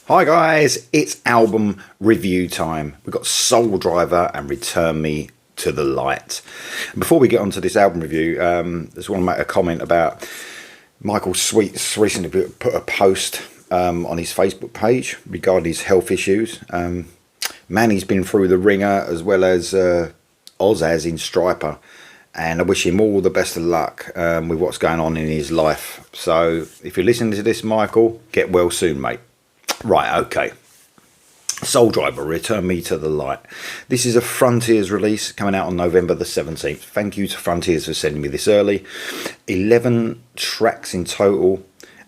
Hi guys, it's album review time. We've got Soledriver and Return Me to the Light. Before we get on to this album review, I just want to make a comment about Michael Sweet's recently put a post on his Facebook page regarding his health issues. Man, he's been through the ringer as well as Oz has in Striper, and I wish him all the best of luck with what's going on in his life. So if you're listening to this, Michael, get well soon, mate. Right, okay. Soledriver, Return Me to the Light. This is a Frontiers release coming out on November the 17th. Thank you to Frontiers for sending me this early. 11 tracks in total.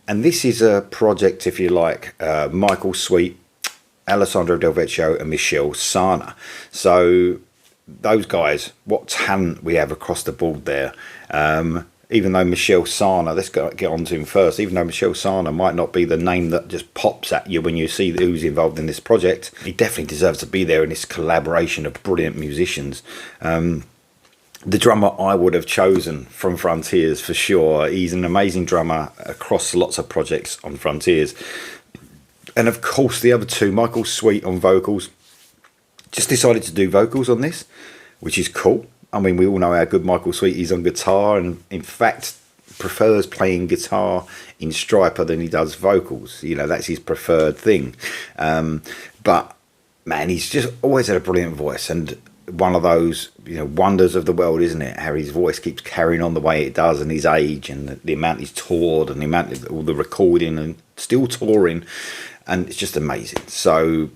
And this is a project, if you like, Michael Sweet, Alessandro Del Vecchio and Michelle Sana. So those guys, what talent we have across the board there. Even though Michelle Sana, let's get on to him first, even though Michelle Sana might not be the name that just pops at you when you see who's involved in this project, he definitely deserves to be there in this collaboration of brilliant musicians. The drummer I would have chosen from Frontiers for sure. He's an amazing drummer across lots of projects on Frontiers. And of course the other two, Michael Sweet on vocals, just decided to do vocals on this, which is cool. I mean, we all know how good Michael Sweet is on guitar, and in fact prefers playing guitar in Striper than he does vocals. You know, that's his preferred thing. But man, he's just always had a brilliant voice, and one of those, you know, wonders of the world, isn't it? How his voice keeps carrying on the way it does, and his age, and the amount he's toured, and the amount of all the recording, and still touring, and it's just amazing. So,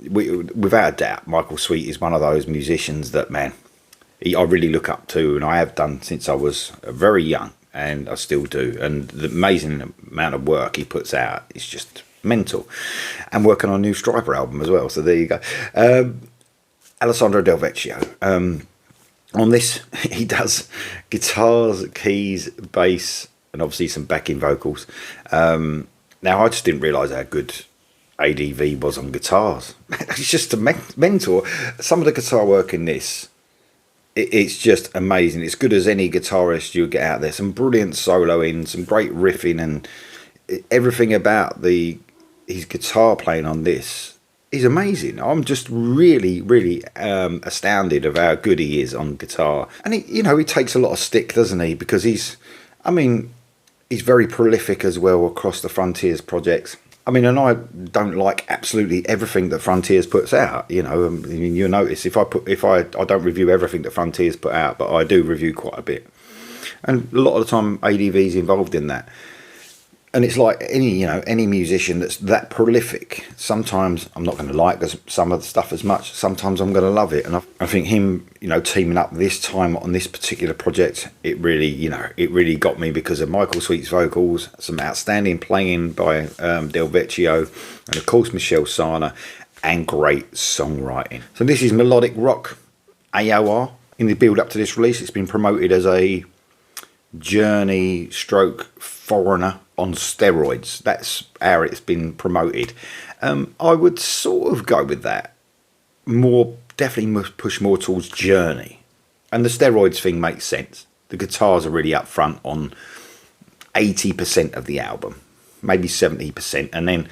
without a doubt, Michael Sweet is one of those musicians that, man, I really look up to, and I have done since I was very young, and I still do. And the amazing amount of work he puts out is just mental. And working on a new Striper album as well, so there you go. Alessandro Del Vecchio. On this, he does guitars, keys, bass, and obviously some backing vocals. Now, I just didn't realise how good ADV was on guitars. It's just a mentor. Some of the guitar work in this, it's just amazing. It's good as any guitarist you'll get out there. Some brilliant soloing, some great riffing, and everything about his guitar playing on this is amazing. I'm just really astounded of how good he is on guitar. And he takes a lot of stick, doesn't he? Because he's very prolific as well across the Frontiers projects. I mean, and I don't like absolutely everything that Frontiers puts out. You know, I mean, you'll notice I don't review everything that Frontiers put out, but I do review quite a bit. And a lot of the time, ADV's involved in that. And it's like any musician that's that prolific. Sometimes I'm not going to like some of the stuff as much. Sometimes I'm going to love it. And I think him, teaming up this time on this particular project, it really got me because of Michael Sweet's vocals, some outstanding playing by Del Vecchio, and of course Michelle Sana, and great songwriting. So this is melodic rock, AOR. In the build up to this release, it's been promoted as a Journey stroke Foreigner on steroids. That's how it's been promoted. I would sort of go with that. Definitely push more towards Journey. And the steroids thing makes sense. The guitars are really up front on 80% of the album, maybe 70%, and then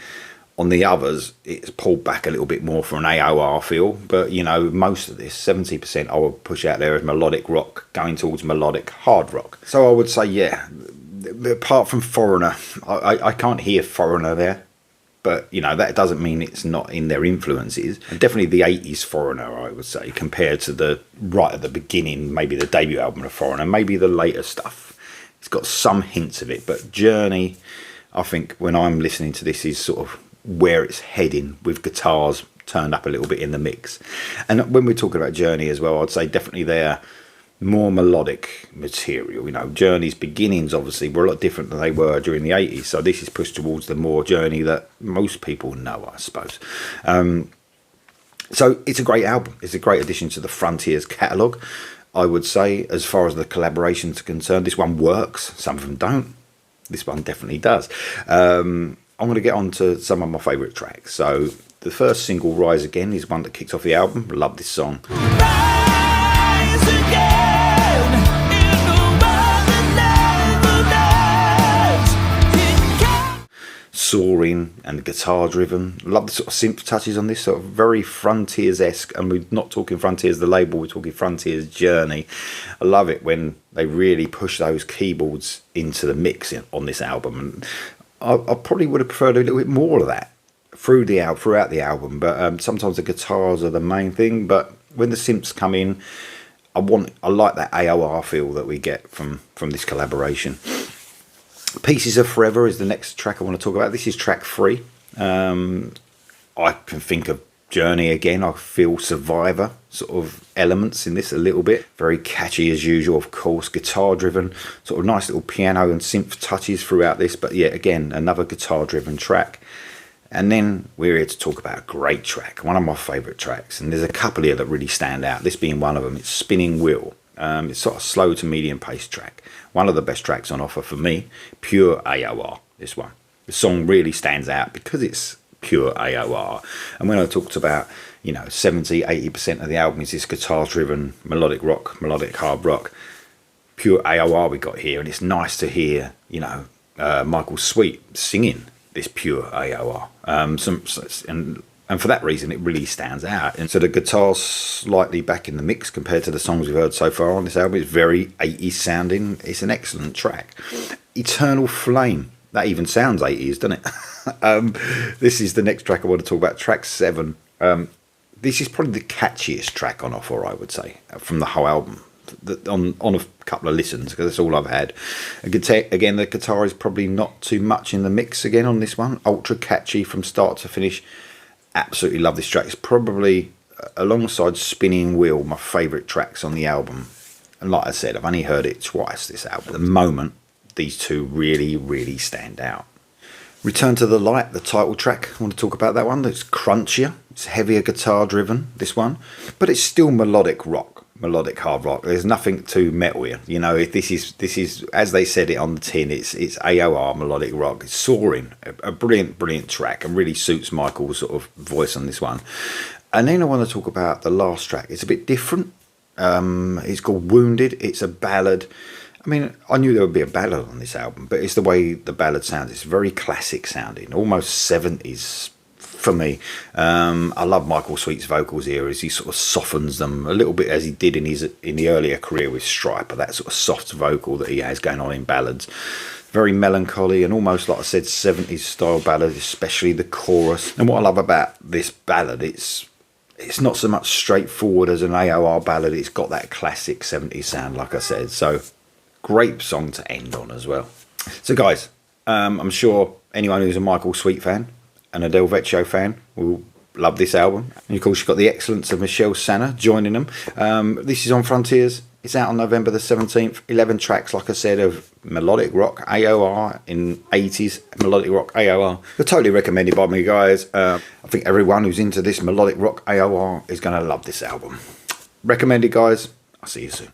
on the others it's pulled back a little bit more for an AOR feel. But most of this 70% I would push out there as melodic rock going towards melodic hard rock. So I would say, yeah, apart from Foreigner, I can't hear Foreigner there, but that doesn't mean it's not in their influences. And definitely the 80s Foreigner, I would say, compared to the right at the beginning, maybe the debut album of Foreigner, maybe the later stuff. It's got some hints of it, but Journey, I think when I'm listening to this, is sort of where it's heading, with guitars turned up a little bit in the mix. And when we're talking about Journey as well, I'd say definitely they're more melodic material. Journey's beginnings obviously were a lot different than they were during the 80s, so this is pushed towards the more Journey that most people know, I suppose. So it's a great album. It's a great addition to the Frontiers catalogue, I would say. As far as the collaborations are concerned, this one works. Some of them don't. This one definitely does. I'm going to get on to some of my favourite tracks. So the first single, Rise Again, is one that kicks off the album. Love this song. Rise again in the world that never knows. soaring and guitar driven. Love the sort of synth touches on this, sort of very Frontiers-esque, and we're not talking Frontiers the label, we're talking Frontiers Journey. I love it when they really push those keyboards into the mix on this album, and I probably would have preferred a little bit more of that throughout the album, but sometimes the guitars are the main thing, but when the synths come in, I like that AOR feel that we get from this collaboration. Pieces of Forever is the next track I want to talk about. This is track 3. I can think of Journey again. I feel Survivor sort of elements in this a little bit. Very catchy as usual, of course, guitar driven, sort of nice little piano and synth touches throughout this, but yeah, again, another guitar driven track. And then we're here to talk about a great track, one of my favourite tracks, and there's a couple here that really stand out, this being one of them. It's Spinning Wheel. It's sort of slow to medium paced track, one of the best tracks on offer for me. Pure AOR, this one. The song really stands out because it's pure AOR, and when I talked about, you know, 70-80% of the album is this guitar driven melodic rock, melodic hard rock, pure AOR we got here, and it's nice to hear, you know, Michael Sweet singing this pure AOR, and for that reason it really stands out. And so the guitar's slightly back in the mix compared to the songs we've heard so far on this album. It's very 80s sounding. It's an excellent track. Eternal Flame, that even sounds 80s, doesn't it? This is the next track I want to talk about, track 7. This is probably the catchiest track on offer, I would say, from the whole album. On a couple of listens, because that's all I've had. Again, the guitar is probably not too much in the mix again on this one. Ultra catchy from start to finish. Absolutely love this track. It's probably, alongside Spinning Wheel, my favourite tracks on the album. And like I said, I've only heard it twice, this album. At the moment, these two really, really stand out. Return to the Light, the title track. I want to talk about that one. It's crunchier. It's heavier guitar driven, this one. But it's still melodic rock. Melodic hard rock. There's nothing too metal here. You know, if this is as they said it on the tin, it's AOR melodic rock. It's soaring. A brilliant track, and really suits Michael's sort of voice on this one. And then I want to talk about the last track. It's a bit different. It's called Wounded. It's a ballad. I mean, I knew there would be a ballad on this album, but it's the way the ballad sounds. It's very classic sounding, almost 70s for me. I love Michael Sweet's vocals here as he sort of softens them a little bit, as he did in the earlier career with Striper, that sort of soft vocal that he has going on in ballads. Very melancholy and almost, like I said, 70s style ballad, especially the chorus. And what I love about this ballad, it's not so much straightforward as an AOR ballad. It's got that classic 70s sound, like I said. So great song to end on as well. So guys, I'm sure anyone who's a Michael Sweet fan and a Del Vecchio fan will love this album. And of course, you've got the excellence of Michelle Sanner joining them. This is on Frontiers. It's out on November the 17th. 11 tracks, like I said, of melodic rock AOR in 80s melodic rock AOR. They're totally recommended by me, guys. I think everyone who's into this melodic rock AOR is going to love this album. Recommended, guys. I'll see you soon.